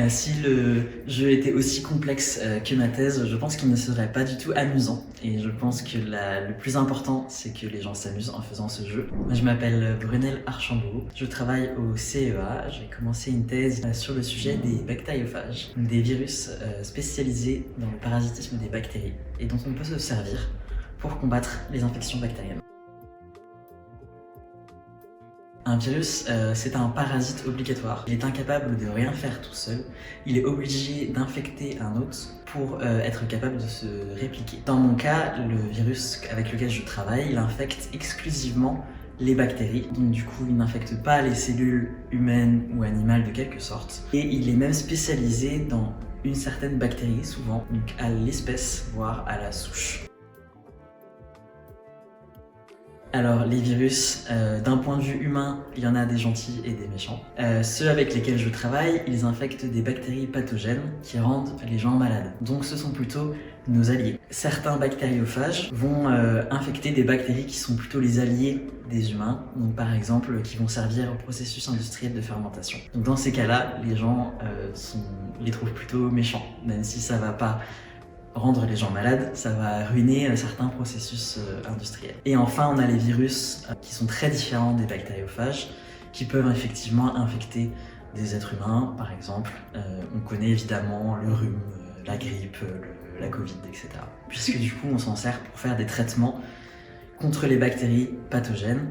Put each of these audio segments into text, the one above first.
Si le jeu était aussi complexe que ma thèse, je pense qu'il ne serait pas du tout amusant. Et je pense que le plus important, c'est que les gens s'amusent en faisant ce jeu. Moi, je m'appelle Brunel Archambault. Je travaille au CEA. J'ai commencé une thèse sur le sujet des bactériophages, des virus spécialisés dans le parasitisme des bactéries et dont on peut se servir pour combattre les infections bactériennes. Un virus, c'est un parasite obligatoire. Il est incapable de rien faire tout seul. Il est obligé d'infecter un hôte pour être capable de se répliquer. Dans mon cas, le virus avec lequel je travaille, il infecte exclusivement les bactéries. Donc du coup, il n'infecte pas les cellules humaines ou animales de quelque sorte. Et il est même spécialisé dans une certaine bactérie, souvent, donc à l'espèce, voire à la souche. Alors les virus, d'un point de vue humain, il y en a des gentils et des méchants. Ceux avec lesquels je travaille, ils infectent des bactéries pathogènes qui rendent les gens malades. Donc ce sont plutôt nos alliés. Certains bactériophages vont infecter des bactéries qui sont plutôt les alliés des humains, donc par exemple qui vont servir au processus industriel de fermentation. Donc dans ces cas-là, les gens les trouvent plutôt méchants, même si ça va pas rendre les gens malades, ça va ruiner certains processus industriels. Et enfin, on a les virus qui sont très différents des bactériophages, qui peuvent effectivement infecter des êtres humains, par exemple. On connaît évidemment le rhume, la grippe, la Covid, etc. Puisque du coup, on s'en sert pour faire des traitements contre les bactéries pathogènes.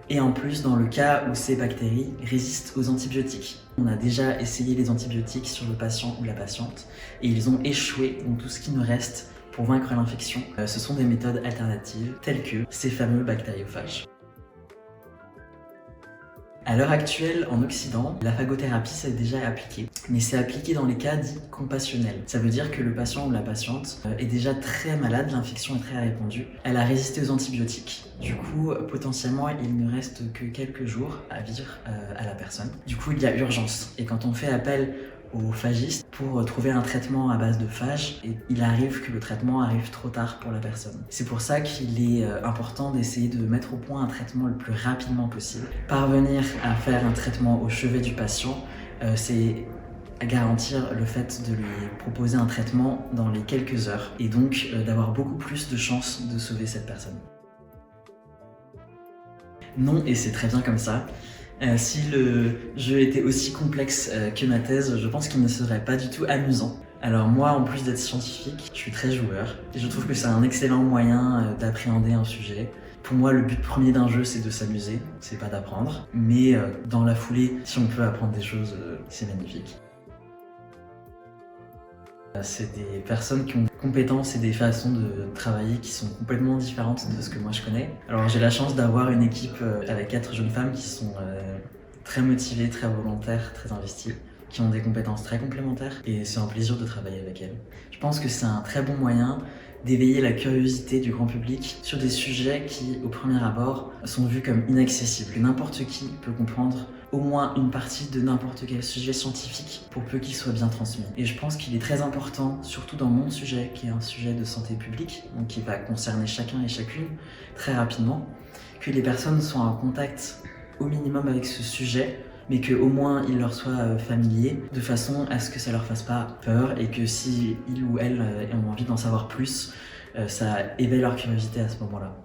Et en plus, dans le cas où ces bactéries résistent aux antibiotiques. On a déjà essayé les antibiotiques sur le patient ou la patiente et ils ont échoué. Donc tout ce qui nous reste pour vaincre l'infection, ce sont des méthodes alternatives telles que ces fameux bactériophages. À l'heure actuelle, en Occident, la phagothérapie s'est déjà appliquée, mais c'est appliqué dans les cas dits compassionnels. Ça veut dire que le patient ou la patiente est déjà très malade, l'infection est très répandue, elle a résisté aux antibiotiques. Du coup, potentiellement, il ne reste que quelques jours à vivre à la personne. Du coup, il y a urgence. Et quand on fait appel aux phagistes pour trouver un traitement à base de phages, et il arrive que le traitement arrive trop tard pour la personne. C'est pour ça qu'il est important d'essayer de mettre au point un traitement le plus rapidement possible. Parvenir à faire un traitement au chevet du patient, c'est garantir le fait de lui proposer un traitement dans les quelques heures et donc d'avoir beaucoup plus de chances de sauver cette personne. Non, et c'est très bien comme ça. Si le jeu était aussi complexe que ma thèse, je pense qu'il ne serait pas du tout amusant. Alors moi, en plus d'être scientifique, je suis très joueur et je trouve que c'est un excellent moyen d'appréhender un sujet. Pour moi, le but premier d'un jeu, c'est de s'amuser, c'est pas d'apprendre. Mais dans la foulée, si on peut apprendre des choses, c'est magnifique. C'est des personnes qui ont des compétences et des façons de travailler qui sont complètement différentes de ce que moi je connais. Alors j'ai la chance d'avoir une équipe avec 4 jeunes femmes qui sont très motivées, très volontaires, très investies, qui ont des compétences très complémentaires et c'est un plaisir de travailler avec elles. Je pense que c'est un très bon moyen d'éveiller la curiosité du grand public sur des sujets qui, au premier abord, sont vus comme inaccessibles. Que n'importe qui peut comprendre au moins une partie de n'importe quel sujet scientifique pour peu qu'il soit bien transmis. Et je pense qu'il est très important, surtout dans mon sujet, qui est un sujet de santé publique, donc qui va concerner chacun et chacune très rapidement, que les personnes soient en contact au minimum avec ce sujet, mais qu'au moins il leur soit familier, de façon à ce que ça leur fasse pas peur et que si ils ou elles ont envie d'en savoir plus, ça éveille leur curiosité à ce moment-là.